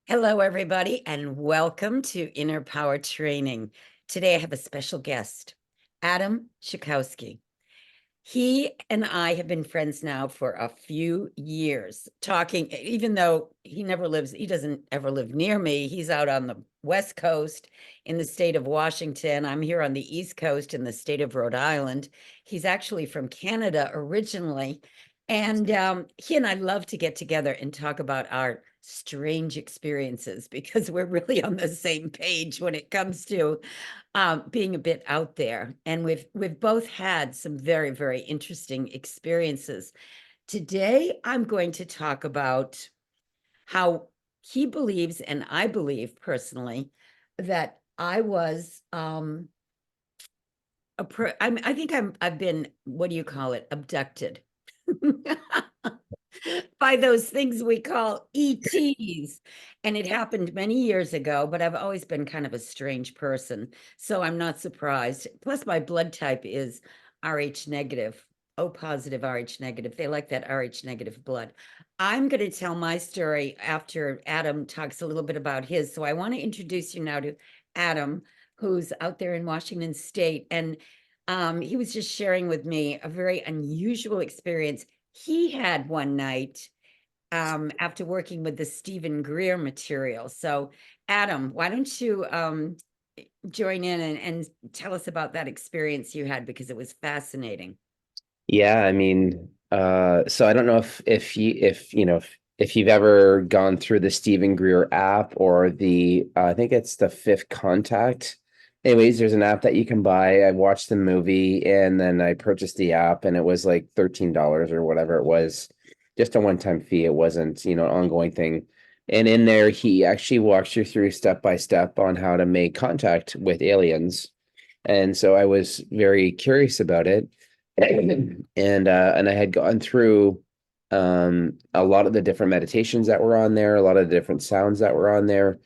Hello, everybody, and welcome to Inner Power Training. Today, I have a special guest, Adam Schakowsky. He and I have been friends now for a few years, talking, even though he doesn't ever live near me. He's out on the West Coast in the state of Washington. I'm here on the East Coast in the state of Rhode Island. He's actually from Canada originally. And he and I love to get together and talk about our strange experiences because we're really on the same page when it comes to being a bit out there. And we've both had some very, very interesting experiences. Today, I'm going to talk about how he believes, and I believe personally, that I was I think I've been, what do you call it, abducted by those things we call ETs. And it happened many years ago, but I've always been kind of a strange person. So I'm not surprised. Plus, my blood type is Rh negative, O positive, Rh negative. They like that Rh negative blood. I'm going to tell my story after Adam talks a little bit about his. So I want to introduce you now to Adam, who's out there in Washington State. And he was just sharing with me a very unusual experience he had one night after working with the Stephen Greer material. So, Adam, why don't you join in and tell us about that experience you had because it was fascinating. Yeah, I mean, so I don't know if you've ever gone through the Stephen Greer app or the I think it's the Fifth Contact. Anyways, there's an app that you can buy. I watched the movie and then I purchased the app and it was like $13 or whatever it was, just a one-time fee. It wasn't, an ongoing thing. And in there, he actually walks you through step by step on how to make contact with aliens. And so I was very curious about it. And I had gone through a lot of the different meditations that were on there, a lot of the different sounds that were on there,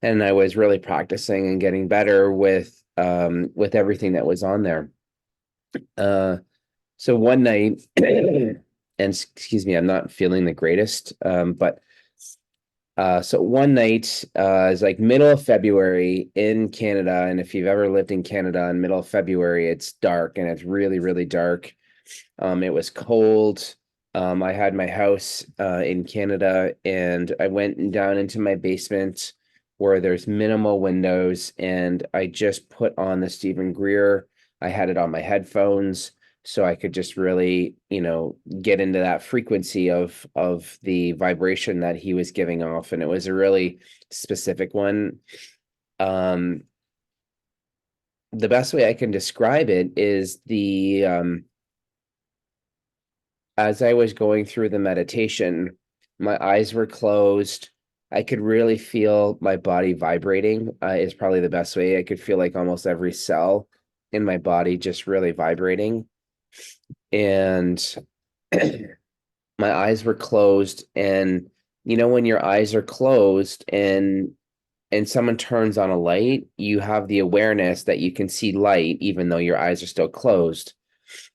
and I was really practicing and getting better with everything that was on there. Uh, so one night, and excuse me, I'm not feeling the greatest, but so one night, is like middle of February in Canada, and if you've ever lived in Canada in middle of February, it's dark and it's really, really dark. It was cold. I had my house in Canada, and I went down into my basement where there's minimal windows, and I just put on the Stephen Greer. I had it on my headphones, so I could just really, get into that frequency of the vibration that he was giving off, and it was a really specific one. Um, the best way I can describe it is the as I was going through the meditation, my eyes were closed. I could really feel my body vibrating, is probably the best way. I could feel like almost every cell in my body just really vibrating. And my eyes were closed. And when your eyes are closed and someone turns on a light, you have the awareness that you can see light even though your eyes are still closed.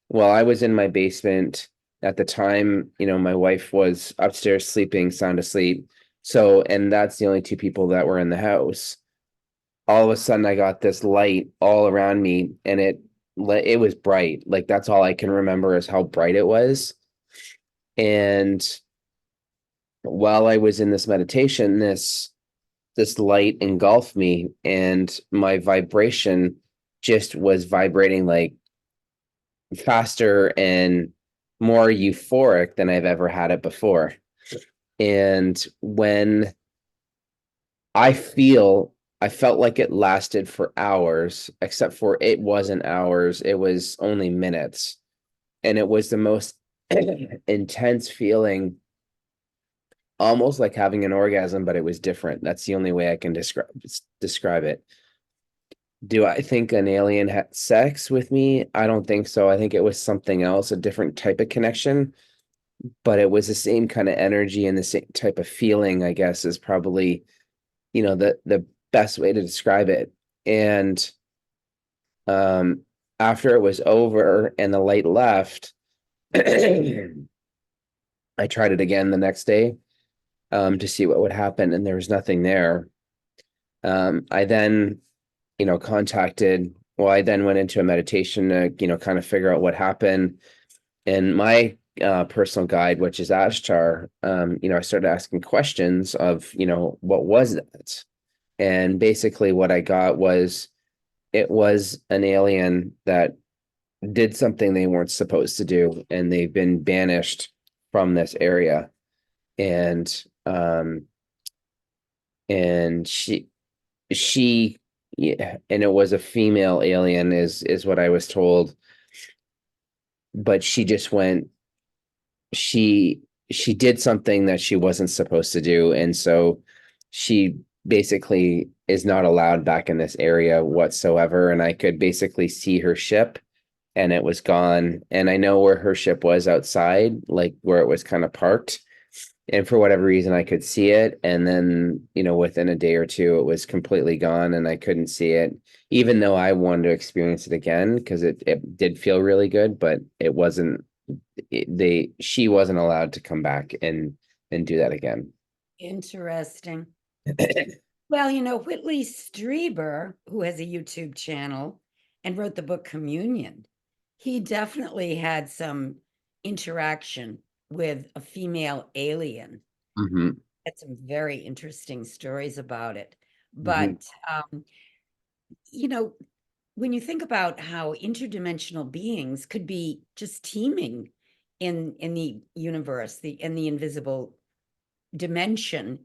Well, I was in my basement at the time. My wife was upstairs sleeping, sound asleep. So, and that's the only two people that were in the house. All of a sudden, I got this light all around me, and it was bright. Like that's all I can remember is how bright it was. And while I was in this meditation, this light engulfed me, and my vibration just was vibrating like faster and more euphoric than I've ever had it before. And when I felt like it lasted for hours, except for it wasn't hours, it was only minutes. And it was the most intense feeling, almost like having an orgasm, but it was different. That's the only way I can describe it. Do I think an alien had sex with me? I don't think so. I think it was something else, a different type of connection, but it was the same kind of energy and the same type of feeling, I guess, is probably, the best way to describe it. And um after it was over and the light left, I tried it again the next day. to see what would happen, and there was nothing there. I then, contacted, well, I then went into a meditation to, kind of figure out what happened. And my personal guide, which is Ashtar, I started asking questions of, what was that? And basically what I got was it was an alien that did something they weren't supposed to do, and they've been banished from this area. And and she yeah, and it was a female alien is what I was told, but she just went she she did something that she wasn't supposed to do, and so she basically is not allowed back in this area whatsoever. And I could basically see her ship, and it was gone. And I know where her ship was outside, like where it was kind of parked. And for whatever reason, I could see it. And then, within a day or two, it was completely gone and I couldn't see it, even though I wanted to experience it again because it did feel really good, but it wasn't, she wasn't allowed to come back and do that again. Interesting. Well, Whitley Strieber, who has a YouTube channel and wrote the book Communion, he definitely had some interaction with a female alien. Hmm. Had some very interesting stories about it. Hmm. But, you know, when you think about how interdimensional beings could be just teeming in the universe, in the invisible dimension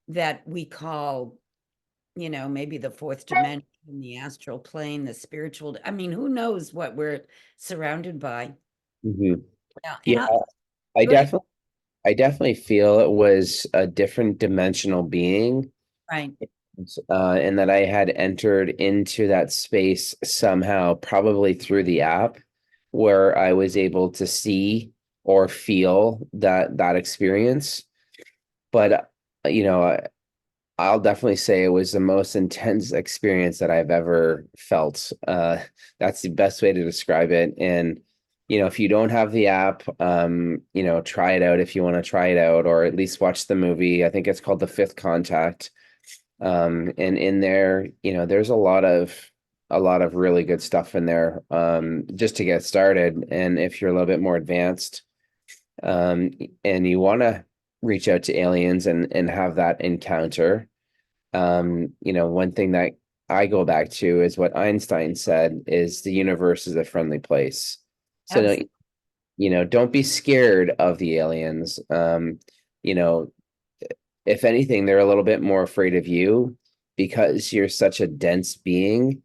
that we call, maybe the fourth dimension, the astral plane, the spiritual. I mean, who knows what we're surrounded by? Hmm. Yeah, and Yeah, I go ahead. definitely I definitely feel it was a different dimensional being, Right. and that I had entered into that space somehow, probably through the app, where I was able to see or feel that experience. But I'll definitely say it was the most intense experience that I've ever felt. That's the best way to describe it. And if you don't have the app, try it out if you want to try it out, or at least watch the movie. I think it's called The Fifth Contact. And in there, there's a lot of really good stuff in there, just to get started. And if you're a little bit more advanced, um, and you want to reach out to aliens and have that encounter, one thing that I go back to is what Einstein said is the universe is a friendly place. So Absolutely. don't be scared of the aliens. You know, if anything, they're a little bit more afraid of you because you're such a dense being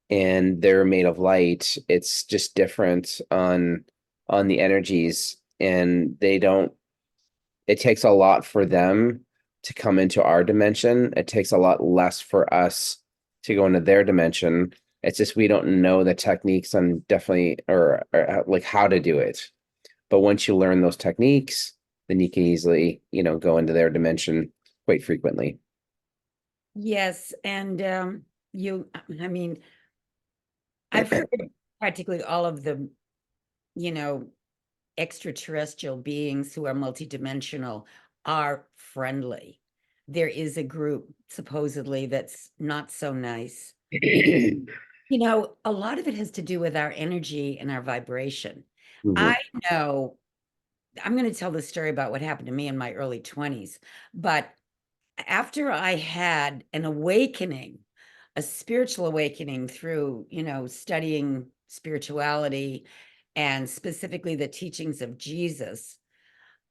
and they're made of light. It's just different on the energies, and they don't it takes a lot for them to come into our dimension. It takes a lot less for us to go into their dimension. It's just we don't know the techniques on definitely or like how to do it. But once you learn those techniques, then you can easily, go into their dimension quite frequently. Yes, and I mean, I've heard practically all of the, you know, extraterrestrial beings who are multidimensional are friendly. There is a group supposedly that's not so nice. A lot of it has to do with our energy and our vibration. I Mhm. know I'm going to tell the story about what happened to me in my early 20s, but after I had an awakening, a spiritual awakening through, studying spirituality and specifically the teachings of Jesus,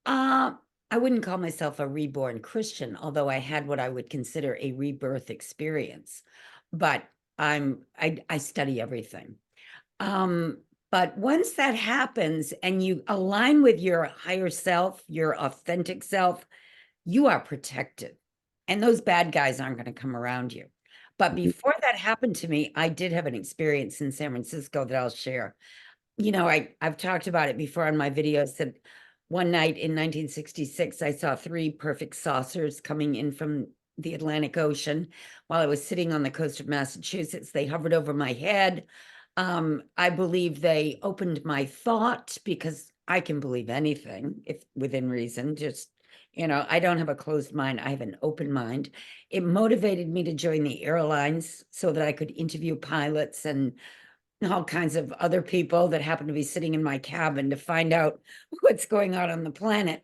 uh, I wouldn't call myself a reborn Christian, although I had what I would consider a rebirth experience. But I study everything. Um, but once that happens and you align with your higher self, your authentic self, you are protected. And those bad guys aren't going to come around you. But before that happened to me, I did have an experience in San Francisco that I'll share. I've talked about it before on my videos that one night in 1966, I saw three perfect saucers coming in from the Atlantic Ocean while I was sitting on the coast of Massachusetts. They hovered over my head. I believe they opened my thought because I can believe anything if within reason, just You know, I don't have a closed mind. I have an open mind. It motivated me to join the airlines so that I could interview pilots and all kinds of other people that happen to be sitting in my cabin to find out what's going on the planet.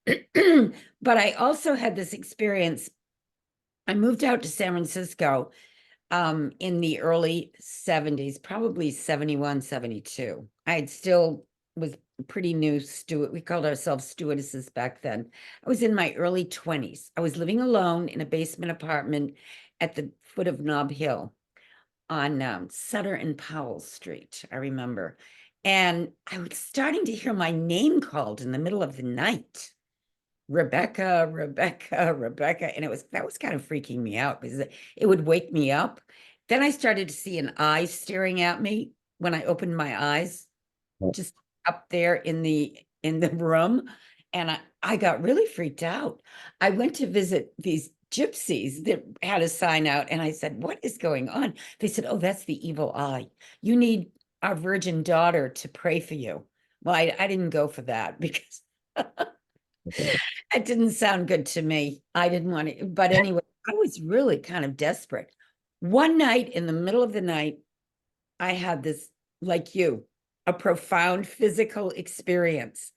But I also had this experience. I moved out to San Francisco in the early 70s, probably 71, 72. I had still was pretty new steward. We called ourselves stewardesses back then. I was in my early 20s. I was living alone in a basement apartment at the foot of Nob Hill on Sutter and Powell Street, I remember. And I was starting to hear my name called in the middle of the night. Rebecca, Rebecca, Rebecca. And that was kind of freaking me out because it would wake me up. Then I started to see an eye staring at me when I opened my eyes, just up there in the room. And I got really freaked out. I went to visit these gypsies that had a sign out, and I said, "What is going on?" They said, "Oh, that's the evil eye. You need our virgin daughter to pray for you." Well, I didn't go for that because it didn't sound good to me. I didn't want to, but anyway, I was really kind of desperate. One night in the middle of the night, I had this, like you, a profound physical experience.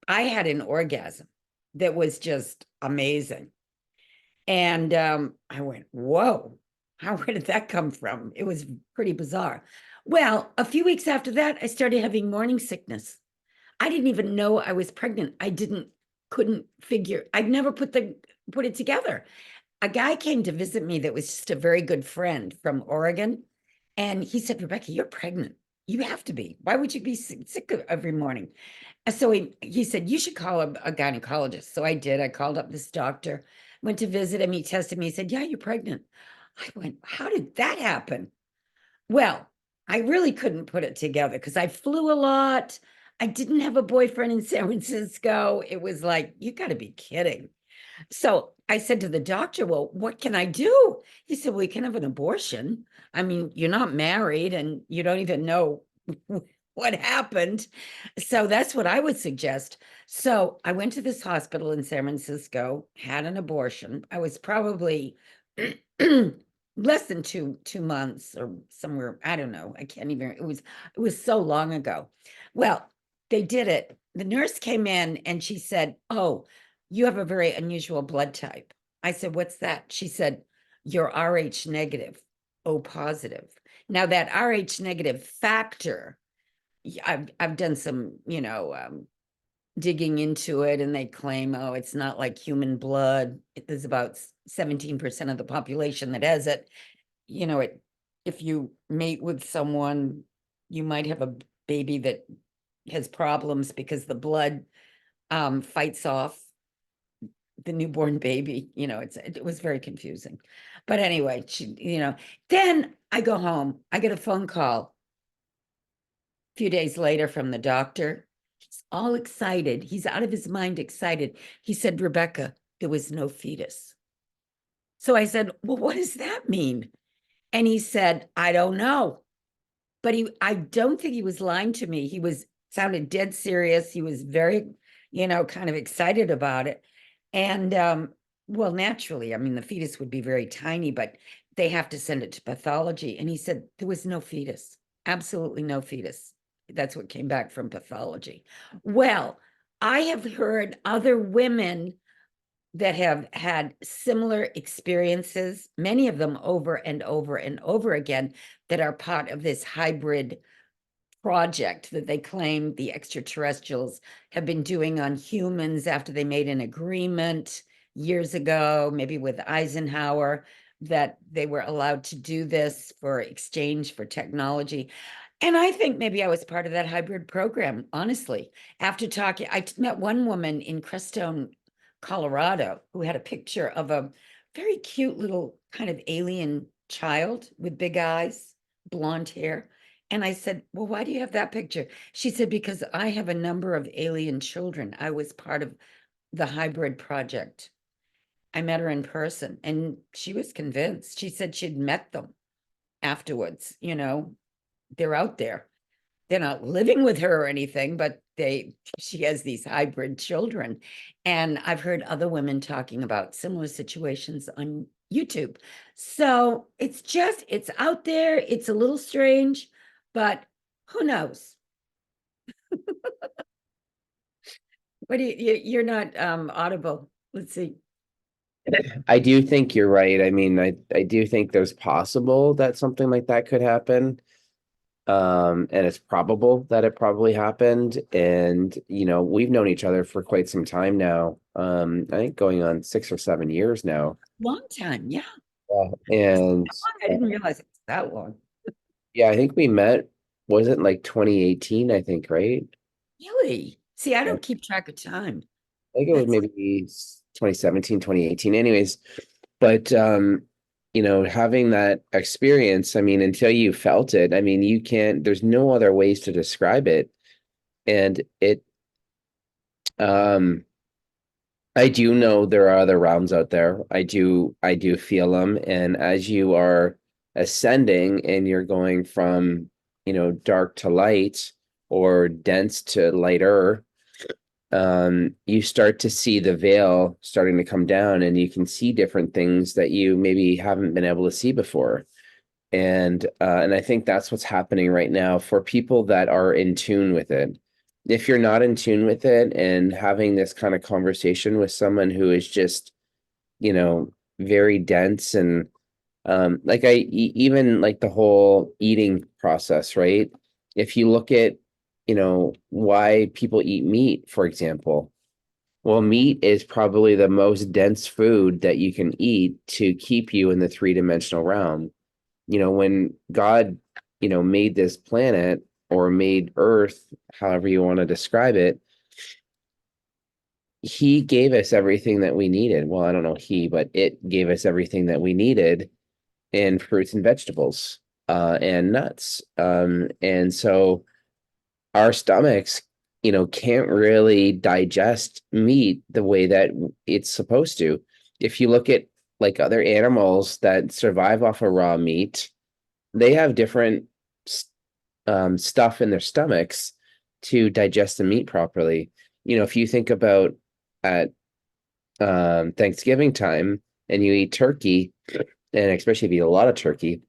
I had an orgasm that was just amazing. And I went, whoa, where did that come from? It was pretty bizarre. Well, a few weeks after that, I started having morning sickness. I didn't even know I was pregnant. Couldn't figure, I'd never put it together. A guy came to visit me that was just a very good friend from Oregon. And he said, "Rebecca, you're pregnant. You have to be. Why would you be sick every morning?" And so he said, "You should call a gynecologist." So I did. I called up this doctor, went to visit him. He tested me. He said, "Yeah, you're pregnant." I went, "How did that happen?" Well, I really couldn't put it together because I flew a lot. I didn't have a boyfriend in San Francisco. It was like, you got to be kidding. So I said to the doctor, "Well, what can I do?" He said, "Well, you can have an abortion. I mean, you're not married and you don't even know what happened." So that's what I would suggest. So I went to this hospital in San Francisco, had an abortion. I was probably less than two months or somewhere. I don't know. I can't even, it was so long ago. Well, they did it. The nurse came in and she said, "Oh, you have a very unusual blood type." I said, "What's that?" She said, "You're Rh negative, O positive." Now that Rh negative factor, I've done some, digging into it, and they claim, oh, it's not like human blood. There's about 17% of the population that has it. If you mate with someone, you might have a baby that has problems because the blood fights off the newborn baby. It was very confusing. But anyway, then I go home. I get a phone call a few days later from the doctor. He's all excited. He's out of his mind excited. He said, "Rebecca, there was no fetus." So I said, "Well, what does that mean?" And he said, "I don't know." But I don't think he was lying to me. He sounded dead serious. He was very, kind of excited about it. And well, naturally, I mean, the fetus would be very tiny, but they have to send it to pathology. And he said there was no fetus, absolutely no fetus. That's what came back from pathology. Well, I have heard other women that have had similar experiences, many of them over and over and over again, that are part of this hybrid project that they claim the extraterrestrials have been doing on humans after they made an agreement years ago, maybe with Eisenhower, that they were allowed to do this for exchange for technology. And I think maybe I was part of that hybrid program, honestly. After talking, I met one woman in Crestone, Colorado, who had a picture of a very cute little kind of alien child with big eyes, blonde hair. And I said, "Well, why do you have that picture?" She said, "Because I have a number of alien children. I was part of the hybrid project." I met her in person and she was convinced. She said she'd met them afterwards. They're out there. They're not living with her or anything, but she has these hybrid children. And I've heard other women talking about similar situations on YouTube. So it's out there. It's a little strange, but who knows? What do you're not audible. Let's see. I do think you're right. I mean, I do think there's possible that something like that could happen. And it's probable that it probably happened. And, we've known each other for quite some time now. I think going on 6 or 7 years now. Long time, yeah. And I didn't realize it was that long. yeah, I think we met, was it like 2018, I think, right? Really? See, I Yeah, don't keep track of time. I think it was That's 2017, 2018. Anyways, but having that experience, I mean, until you felt it, I mean, you can't, there's no other ways to describe it. And um, I do know there are other realms out there. I do feel them. And as you are ascending and you're going from, dark to light or dense to lighter, you start to see the veil starting to come down and you can see different things that you maybe haven't been able to see before. And I think that's what's happening right now for people that are in tune with it. If you're not in tune with it and having this kind of conversation with someone who is just, very dense and like even like the whole eating process, right? If you look at, why people eat meat, for example, well, meat is probably the most dense food that you can eat to keep you in the three-dimensional realm. When God, made this planet or made Earth, however you want to describe it, he gave us everything that we needed. Well, I don't know he, but it gave us everything that we needed in fruits and vegetables, and nuts. And so our stomachs, can't really digest meat the way that it's supposed to. If you look at like other animals that survive off of raw meat, they have different stuff in their stomachs to digest the meat properly. If you think about at Thanksgiving time and you eat turkey, and especially if you eat a lot of turkey,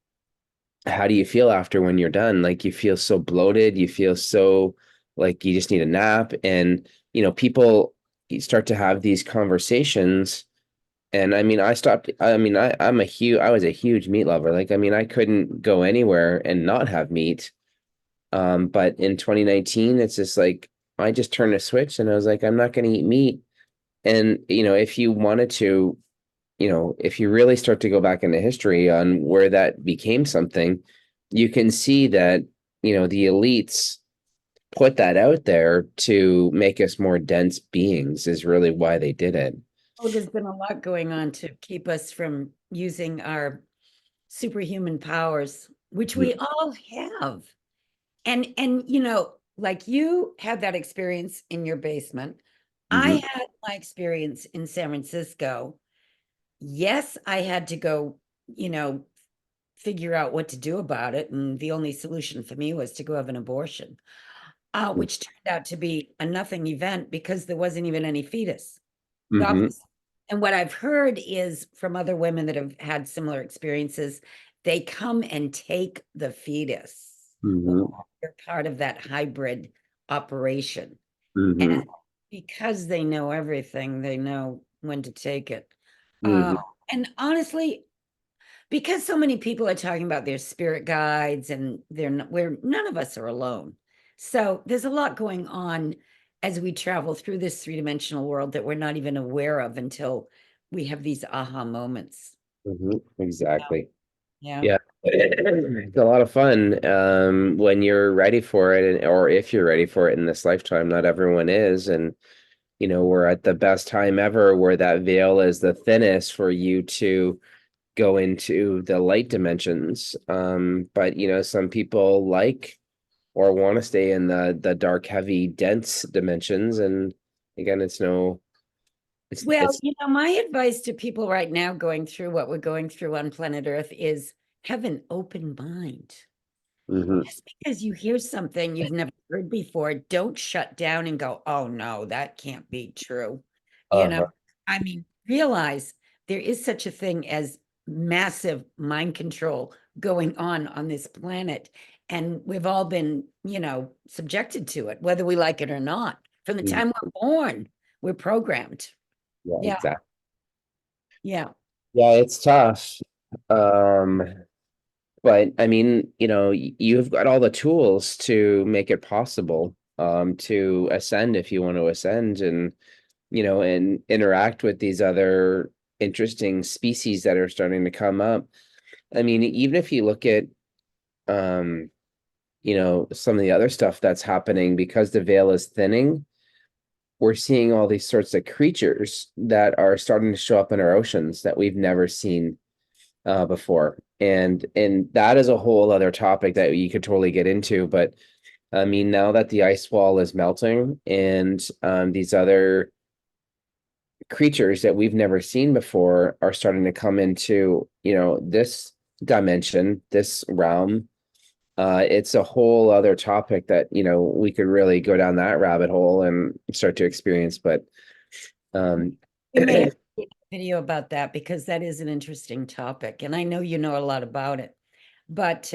how do you feel after when you're done? Like you feel so bloated, you feel so like you just need a nap. And, people start to have these conversations. And I mean, I was a huge meat lover. Like, I mean, I couldn't go anywhere and not have meat. But in 2019, it's just like I just turned a switch and I was like, I'm not going to eat meat. And, if you wanted to, if you really start to go back into history on where that became something, you can see that, the elites put that out there to make us more dense beings is really why they did it. Oh, there's been a lot going on to keep us from using our superhuman powers, which we all have. And like you had that experience in your basement. I Mhm, had my experience in San Francisco. Yes, I had to go, you know, figure out what to do about it. And the only solution for me was to go have an abortion, which turned out to be a nothing event because there wasn't even any fetus. The mhm, opposite. And what I've heard is from other women that have had similar experiences, they come and take the fetus. mhm, They're part of that hybrid operation. And mhm, because they know everything, they know when to take it. Uh, mhm, and honestly, because so many people are talking about their spirit guides and we're none of us are alone. So there's a lot going on as we travel through this three-dimensional world that we're not even aware of until we have these aha moments. mhm. Exactly. Yeah. Yeah. It's a lot of fun when you're ready for it, or if you're ready for it in this lifetime. Not everyone is. And, we're at the best time ever where that veil is the thinnest for you to go into the light dimensions. But, some people like or want to stay in the dark, heavy, dense dimensions. And again, Well, it's my advice to people right now going through what we're going through on planet Earth is have an open mind. Hmm. Just because you hear something you've never heard before, don't shut down and go, oh no, that can't be true. You know, Uh-huh. I mean, realize there is such a thing as massive mind control going on this planet. And we've all been, subjected to it, whether we like it or not. From the Mhm. time we're born, we're programmed. Yeah, Yeah, exactly. yeah. Yeah, it's tough. Um, but I mean, you've got all the tools to make it possible, to ascend if you want to ascend and, and interact with these other interesting species that are starting to come up. I mean, even if you look at, um, some of the other stuff that's happening because the veil is thinning, we're seeing all these sorts of creatures that are starting to show up in our oceans that we've never seen before. And that is a whole other topic that you could totally get into. But I mean, now that the ice wall is melting and these other creatures that we've never seen before are starting to come into, this dimension, this realm. It's a whole other topic that, we could really go down that rabbit hole and start to experience. But um, We may have to do a video about that because that is an interesting topic, and I know you know a lot about it. But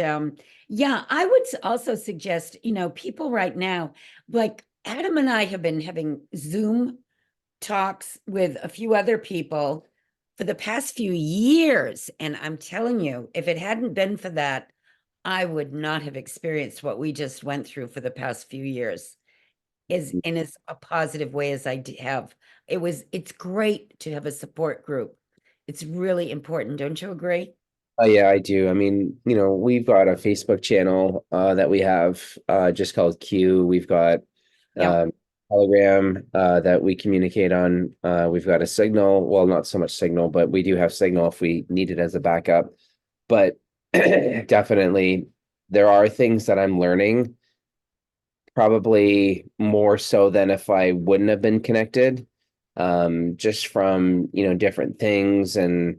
yeah, I would also suggest, people right now, like Adam and I have been having Zoom talks with a few other people for the past few years. And I'm telling you, if it hadn't been for that, I would not have experienced what we just went through for the past few years is in as a positive way as have. It's great to have a support group. It's really important. Don't you agree? yeah, I do. I mean, we've got a Facebook channel that we have just called Q. We've got Yeah. um, Telegram that we communicate on. We've got a Signal. Well, not so much Signal, but we do have Signal if we need it as a backup. But definitely, there are things that I'm learning, probably more so than if I wouldn't have been connected, just from, different things and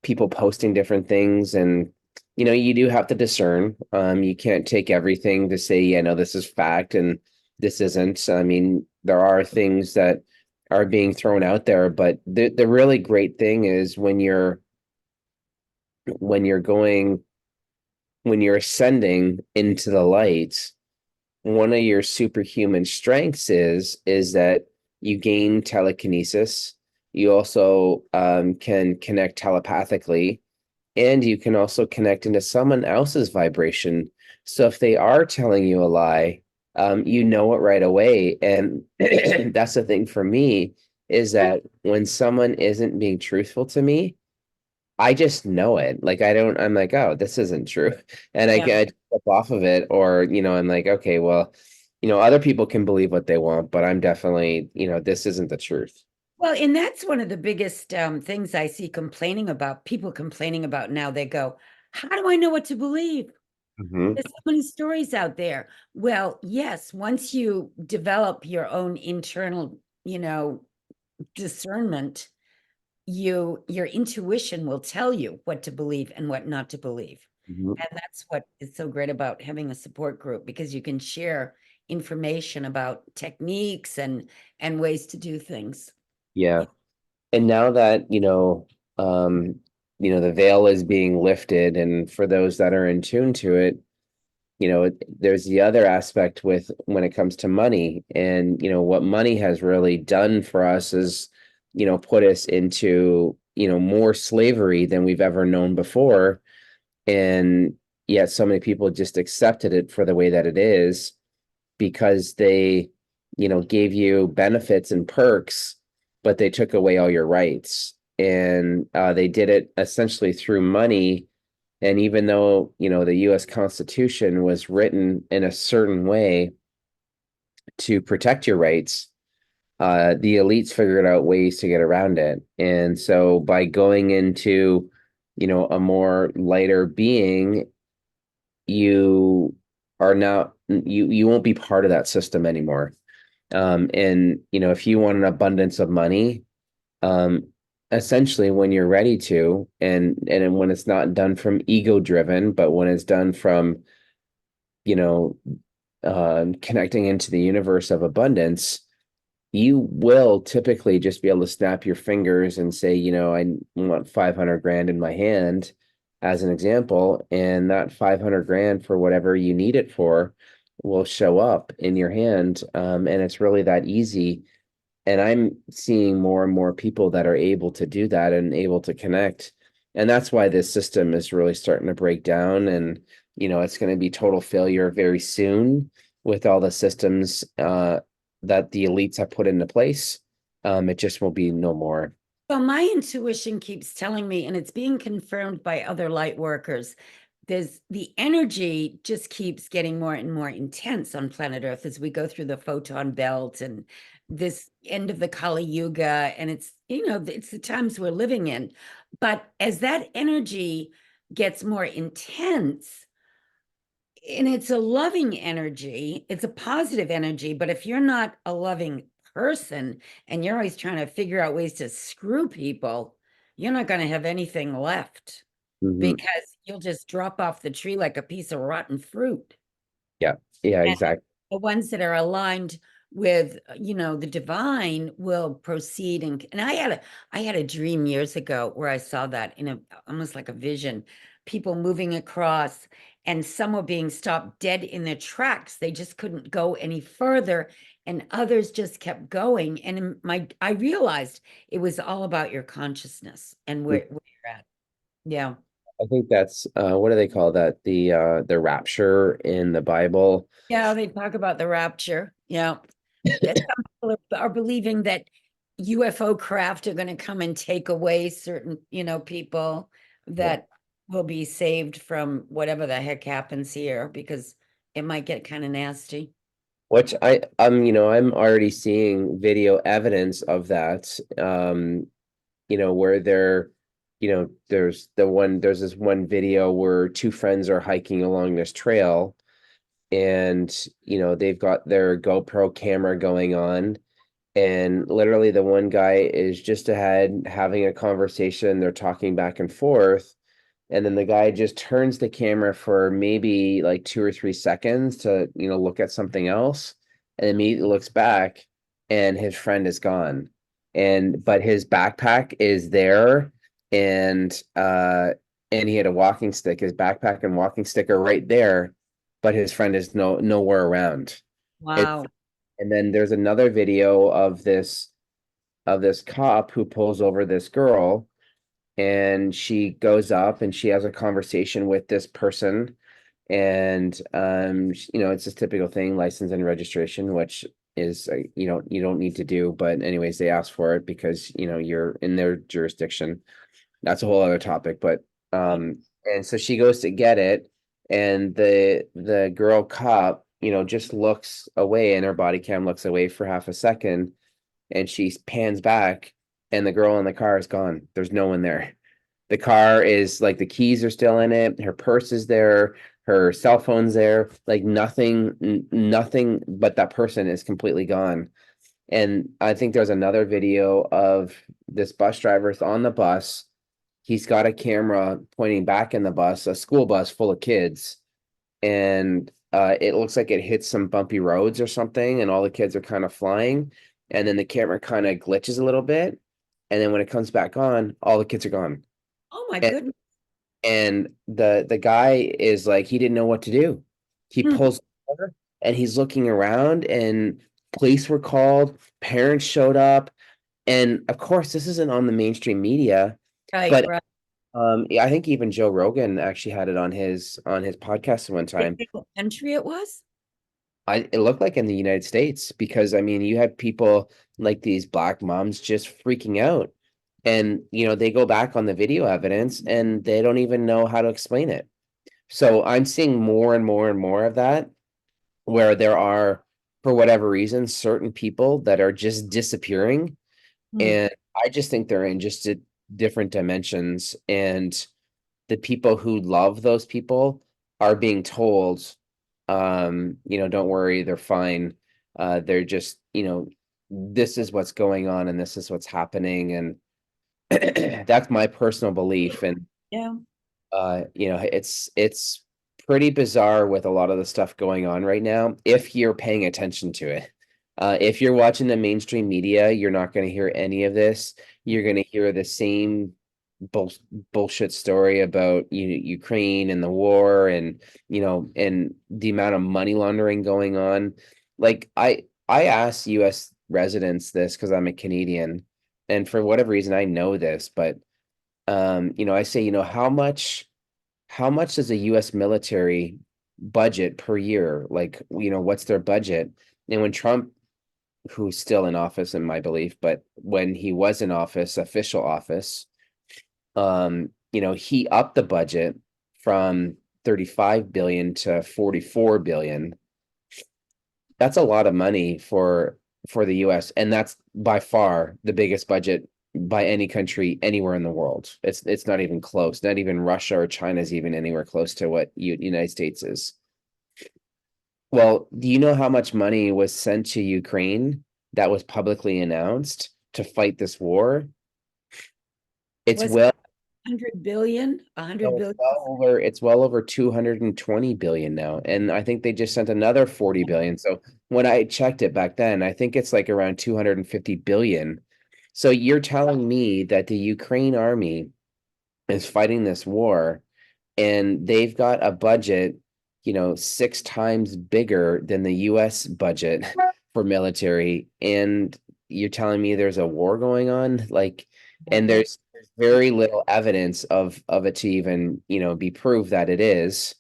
people posting different things. And you do have to discern. You can't take everything to say, yeah, no, this is fact and this isn't. I mean, there are things that are being thrown out there, but the really great thing is when you're going when you're ascending into the light, one of your superhuman strengths is that you gain telekinesis. You also can connect telepathically, and you can also connect into someone else's vibration. So if they are telling you a lie, you know it right away. And that's the thing for me is that when someone isn't being truthful to me, I just know it. Like I'm like, oh, this isn't true. And I Yeah. get up off of it, or, I'm like, okay, well, other people can believe what they want, but I'm definitely, this isn't the truth. Well, and that's one of the biggest things I see people complaining about now. They go, how do I know what to believe? Hmm. There's so many stories out there. Well, yes, once you develop your own internal, discernment, your intuition will tell you what to believe and what not to believe. Hmm. And that's what is so great about having a support group because you can share information about techniques and ways to do things. Yeah. And now that, the veil is being lifted, and for those that are in tune to it, there's the other aspect with when it comes to money. And, what money has really done for us is, put us into, more slavery than we've ever known before. And yet so many people just accepted it for the way that it is because they, gave you benefits and perks, but they took away all your rights. And they did it essentially through money. And even though, the US Constitution was written in a certain way to protect your rights, the elites figured out ways to get around it. And so by going into, a more lighter being, you are now you won't be part of that system anymore. And if you want an abundance of money, um, essentially when you're ready to, and when it's not done from ego driven, but when it's done from connecting into the universe of abundance, you will typically just be able to snap your fingers and say, I want 500 grand in my hand as an example, and that 500 grand for whatever you need it for will show up in your hand. And it's really that easy. And I'm seeing more and more people that are able to do that and able to connect. And that's why this system is really starting to break down. And, it's going to be total failure very soon with all the systems that the elites have put into place. It just will be no more. Well, my intuition keeps telling me, and it's being confirmed by other light workers, there's the energy just keeps getting more and more intense on planet Earth as we go through the photon belt and this end of the Kali Yuga. And it's the times we're living in. But as that energy gets more intense, and it's a loving energy, it's a positive energy, but if you're not a loving person and you're always trying to figure out ways to screw people, you're not going to have anything left Mhm. because you'll just drop off the tree like a piece of rotten fruit. Yeah, yeah, And exactly. the ones that are aligned with, the divine will proceed. And I had a dream years ago where I saw that in almost like a vision, people moving across, and some were being stopped dead in their tracks. They just couldn't go any further, and others just kept going. And I realized it was all about your consciousness and where you're at. Yeah. I think that's what do they call that? The rapture in the Bible. Yeah, they talk about the rapture. Yeah. That some people are believing that UFO craft are going to come and take away certain, people Yeah. that will be saved from whatever the heck happens here because it might get kind of nasty. Which I'm already seeing video evidence of that. Where there's this one video where two friends are hiking along this trail, and they've got their GoPro camera going on, and literally the one guy is just ahead having a conversation. They're talking back and forth, and then the guy just turns the camera for maybe like 2 or 3 seconds to look at something else, and immediately looks back, and his friend is gone, and but his backpack is there, and and he had a walking stick. His backpack and walking stick are right there, but his friend is nowhere around. It Wow. And then there's another video of this cop who pulls over this girl, and she goes up and she has a conversation with this person, and it's this typical thing, license and registration, which is you don't need to do, but anyways they ask for it because you're in their jurisdiction. That's a whole other topic, but and so she goes to get it, and the girl cop just looks away, and her body cam looks away for half a second, and she pans back, and the girl in the car is gone. There's no one there. The car is like, the keys are still in it, her purse is there, her cell phone's there, like nothing but that person is completely gone. And I think there's another video of this bus driver's on the bus. He's got a camera pointing back in the bus, a school bus full of kids, and it looks like it hits some bumpy roads or something, and all the kids are kind of flying, and then the camera kind of glitches a little bit, and then when it comes back on, all the kids are gone. Oh my And, goodness. the guy is like, he didn't know what to do. He Hmm. pulls over, and he's looking around, and police were called, parents showed up, and of course this isn't on the mainstream media, Right, but right. yeah, I think even Joe Rogan actually had it on his podcast one Did time. you know what country it was? It looked like in the United States, because I mean you had people like these black moms just freaking out, and they go back on the video evidence and they don't even know how to explain it. So I'm seeing more and more and more of that, where there are, for whatever reason, certain people that are just disappearing, Hmm. and I just think they're in just different dimensions, and the people who love those people are being told, don't worry, they're fine. They're just, this is what's going on and this is what's happening. And that's my personal belief. And Yeah. it's pretty bizarre with a lot of the stuff going on right now, if you're paying attention to it. If you're watching the mainstream media, you're not going to hear any of this. You're going to hear the same bull bullshit story about Ukraine and the war and and the amount of money laundering going on. Like I asked US residents this because I'm a Canadian, and for whatever reason I know this, but I say, how much does a US military budget per year? Like, what's their budget? And when Trump, who's still in office in my belief, but when he was in office, official office, he upped the budget from 35 billion to 44 billion. That's a lot of money for the US, and that's by far the biggest budget by any country anywhere in the world. It's not even close. Not even Russia or China is even anywhere close to what United States is. Well, do you know how much money was sent to Ukraine that was publicly announced to fight this war? It's Was well 100 billion, a hundred No, it's billion? well over 220 billion now. And I think they just sent another 40 billion. So when I checked it back then, I think it's like around 250 billion. So you're telling me that the Ukraine army is fighting this war and they've got a budget, 6 times bigger than the US budget for military, and you're telling me there's a war going on? Like, and there's very little evidence of it to even, be proved that it is.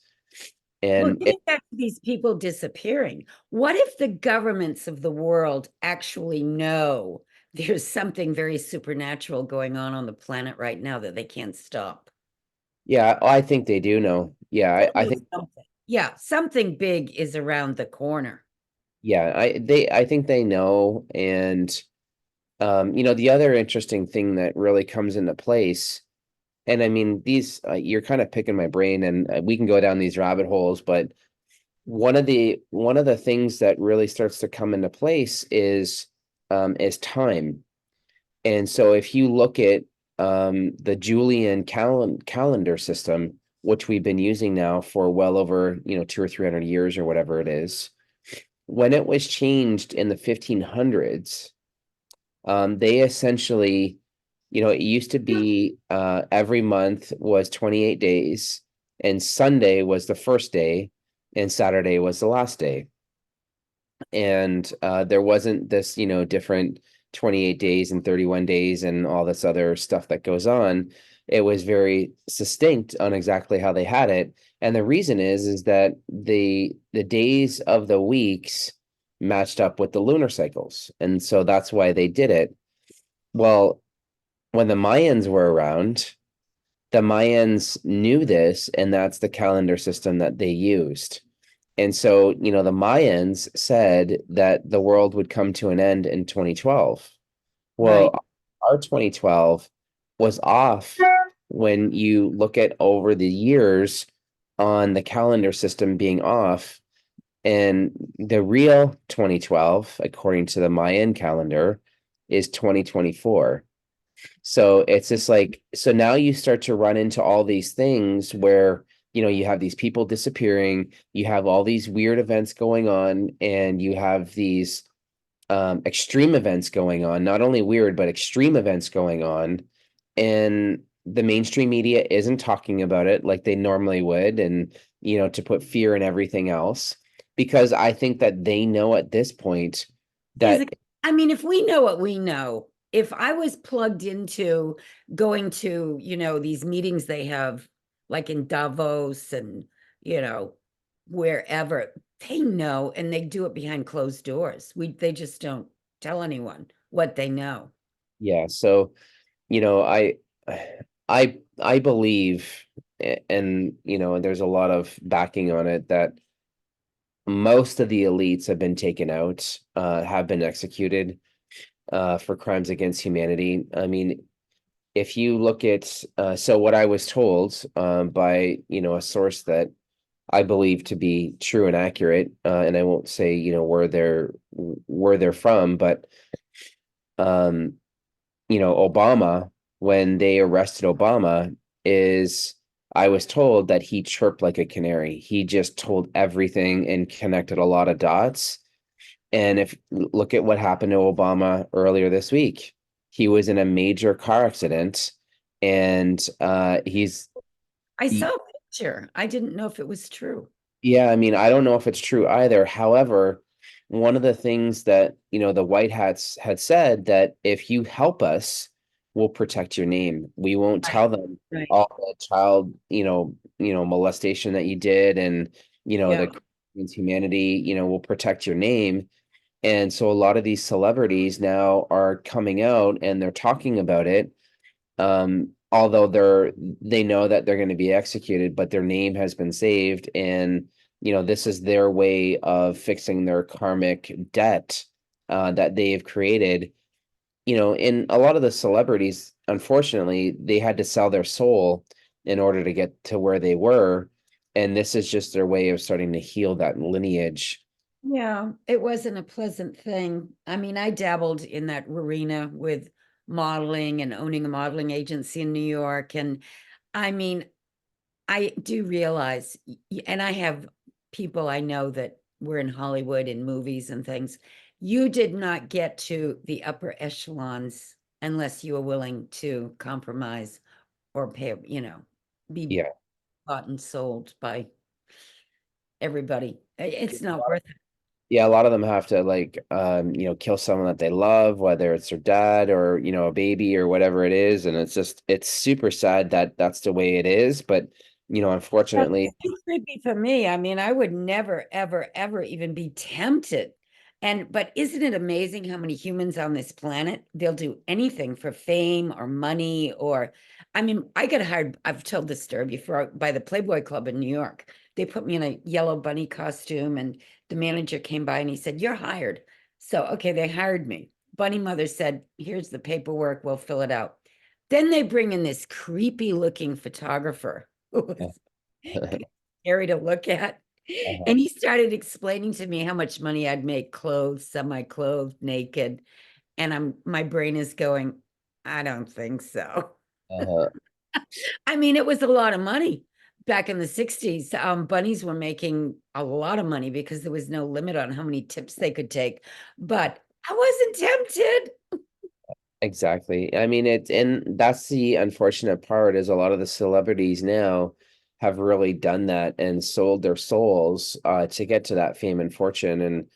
Well, And getting back to these people disappearing, what if the governments of the world actually know there's something very supernatural going on the planet right now that they can't stop? yeah, I think they do know. Yeah, Tell I me think something. Yeah, something big is around the corner. yeah, I think they know. And the other interesting thing that really comes into place, and I mean, these you're kind of picking my brain, and we can go down these rabbit holes, but one of the things that really starts to come into place is time. And so if you look at the Julian calendar system, which we've been using now for well over 200 or 300 years or whatever it is, when it was changed in the 1500s, they essentially, it used to be every month was 28 days, and Sunday was the first day, and Saturday was the last day. And there wasn't this, different 28 days and 31 days and all this other stuff that goes on. It was very succinct on exactly how they had it. And the reason is that the days of the weeks matched up with the lunar cycles. And so that's why they did it. Well, when the Mayans were around, the Mayans knew this, and that's the calendar system that they used. And so, the Mayans said that the world would come to an end in 2012. Right. Well, our 2012 was off when you look at over the years on the calendar system being off. And the real 2012, according to the Mayan calendar, is 2024. So it's just like, so now you start to run into all these things where, you have these people disappearing, you have all these weird events going on, and you have these extreme events going on, not only weird, but extreme events going on. And the mainstream media isn't talking about it like they normally would, and, to put fear in everything else, because I think that they know at this point that, I mean, if we know what we know, if I was plugged into going to, these meetings they have, like in Davos and, you know, wherever, they know and they do it behind closed doors. They just don't tell anyone what they know. yeah, so I I believe, and there's a lot of backing on it, that most of the elites have been taken out, have been executed for crimes against humanity. I mean, if you look at so what I was told by a source that I believe to be true and accurate, and I won't say where they're from, but Obama, when they arrested Obama, is I was told that he chirped like a canary. He just told everything and connected a lot of dots. And if look at what happened to Obama earlier this week, he was in a major car accident, and I saw he, a picture. I didn't know if it was true. yeah, I mean, I don't know if it's true either. However, one of the things that, the White Hats had said that if you help us, we'll protect your name. We won't Right. tell them Right. all the child, molestation that you did, and, Yeah. the against humanity, we'll protect your name. And so a lot of these celebrities now are coming out and they're talking about it. Although they know that they're going to be executed, but their name has been saved, and this is their way of fixing their karmic debt that they've created. In a lot of the celebrities, unfortunately, they had to sell their soul in order to get to where they were, and this is just their way of starting to heal that lineage. Yeah, it wasn't a pleasant thing. I mean, I dabbled in that arena with modeling and owning a modeling agency in New York. And I mean, I do realize, and I have people I know that were in Hollywood in movies and things. You did not get to the upper echelons unless you were willing to compromise or pay, be Yeah. bought and sold by everybody. It's not worth it. Yeah, a lot of them have to like kill someone that they love, whether it's their dad or, a baby or whatever it is. And it's super sad that that's the way it is. But, That's unfortunately, too creepy for me. I mean, I would never, ever, ever even be tempted. But isn't it amazing how many humans on this planet, they'll do anything for fame or money or, I mean, I got hired, I've told this story before, by the Playboy Club in New York. They put me in a yellow bunny costume and the manager came by and he said, "You're hired." So, okay, they hired me. Bunny mother said, "Here's the paperwork, we'll fill it out." Then they bring in this creepy looking photographer who was scary to look at. uh-huh, And he started explaining to me how much money I'd make clothed, semi-clothed, naked. And my brain is going, I don't think so. uh-huh, I mean, it was a lot of money back in the 60s. Bunnies were making a lot of money because there was no limit on how many tips they could take. But I wasn't tempted. exactly. I mean, and that's the unfortunate part is a lot of the celebrities now have really done that and sold their souls to get to that fame and fortune. And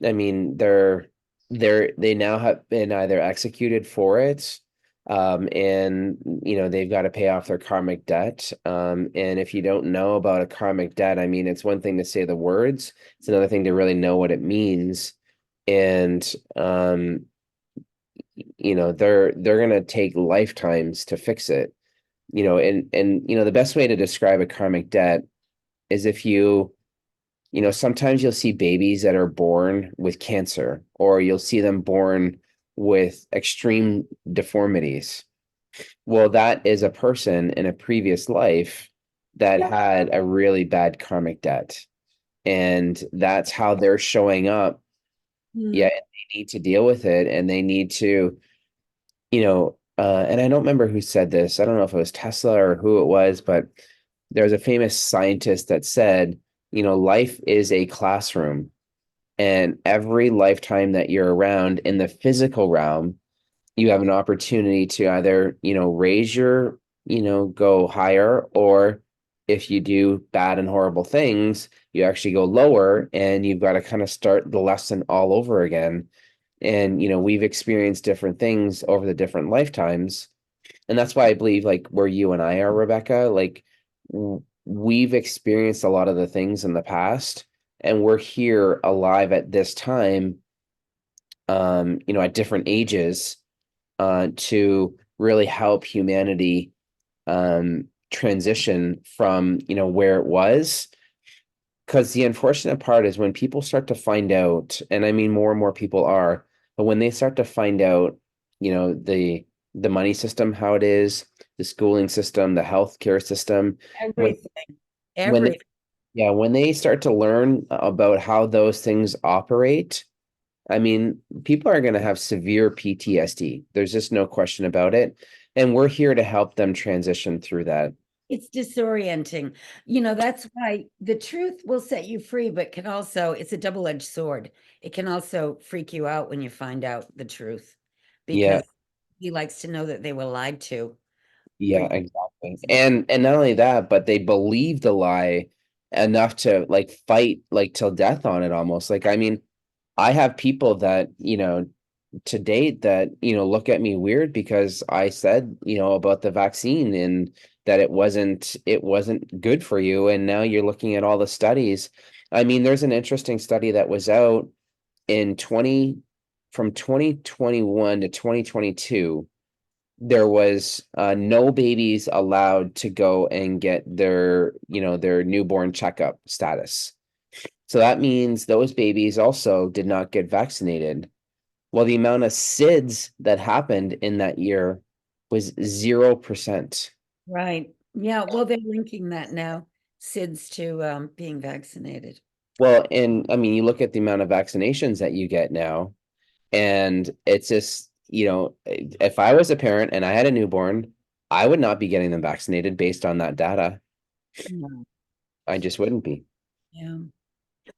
I mean, they now have been either executed for it, and they've got to pay off their karmic debt. And if you don't know about a karmic debt, I mean, it's one thing to say the words, it's another thing to really know what it means. And they're gonna take lifetimes to fix it. And the best way to describe a karmic debt is if sometimes you'll see babies that are born with cancer, or you'll see them born with extreme deformities. Well, that is a person in a previous life that had a really bad karmic debt. And that's how they're showing up. Yeah, Hmm. and they need to deal with it, and they need to, and I don't remember who said this. I don't know if it was Tesla or who it was, but there's a famous scientist that said, life is a classroom, and every lifetime that you're around in the physical realm, you have an opportunity to either, raise your, go higher, or if you do bad and horrible things, you actually go lower and you've got to kind of start the lesson all over again. And, we've experienced different things over the different lifetimes. And that's why I believe, like, where you and I are, Rebecca, like, we've experienced a lot of the things in the past, and we're here alive at this time, at different ages, to really help humanity transition from, where it was. Because the unfortunate part is when people start to find out, and I mean more and more people are, but when they start to find out, the money system, how it is, the schooling system, the healthcare system, when Everything, when everything. yeah, when they start to learn about how those things operate, I mean, people are going to have severe PTSD. There's just no question about it. And we're here to help them transition through that. It's disorienting. That's why the truth will set you free, but can also, it's a double-edged sword. It can also freak you out when you find out the truth Yeah, because he likes to know that they were lied to. yeah, When exactly. And not only that, but they believe the lie enough to like fight like till death on it almost. Like, I mean, I have people that, to date that, look at me weird because I said, about the vaccine and that it wasn't good for you. And now you're looking at all the studies. I mean, there's an interesting study that was out in 20 from 2021 to 2022. There was no babies allowed to go and get their newborn checkup status. So that means those babies also did not get vaccinated. Well, the amount of SIDS that happened in that year was 0%. right. Yeah, well, they're linking that now, SIDS to being vaccinated. Well, and I mean, you look at the amount of vaccinations that you get now, and it's just, if I was a parent and I had a newborn, I would not be getting them vaccinated based on that data. No. I just wouldn't be. Yeah.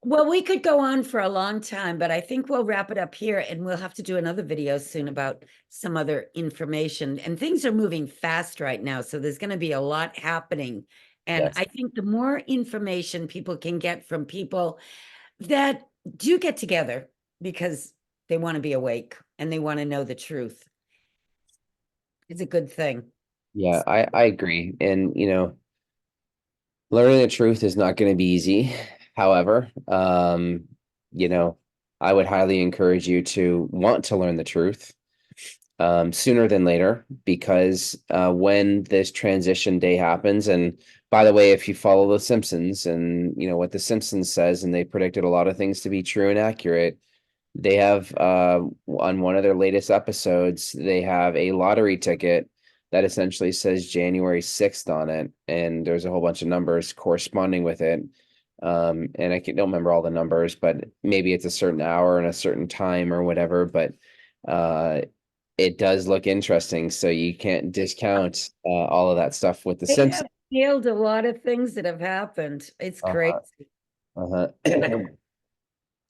Well, we could go on for a long time, but I think we'll wrap it up here and we'll have to do another video soon about some other information. And things are moving fast right now, so there's going to be a lot happening. And Yes. I think the more information people can get from people that do get together because they want to be awake and they want to know the truth is a good thing. Yeah, I agree. And, learning the truth is not going to be easy. However, you know, I would highly encourage you to want to learn the truth sooner than later, because when this transition day happens, and by the way, if you follow The Simpsons and you know what The Simpsons says, and they predicted a lot of things to be true and accurate, they have on one of their latest episodes, they have a lottery ticket that essentially says January 6th on it, and there's a whole bunch of numbers corresponding with it. And don't remember all the numbers, but maybe it's a certain hour and a certain time or whatever, but uh it does look interesting, so you can't discount all of that stuff with The They Simpsons. have nailed a lot of things that have happened. It's Uh-huh, crazy. uh-huh.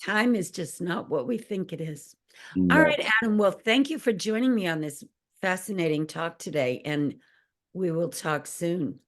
Time is just not what we think it is. All No. right, Adam. Well, thank you for joining me on this fascinating talk today, and we will talk soon.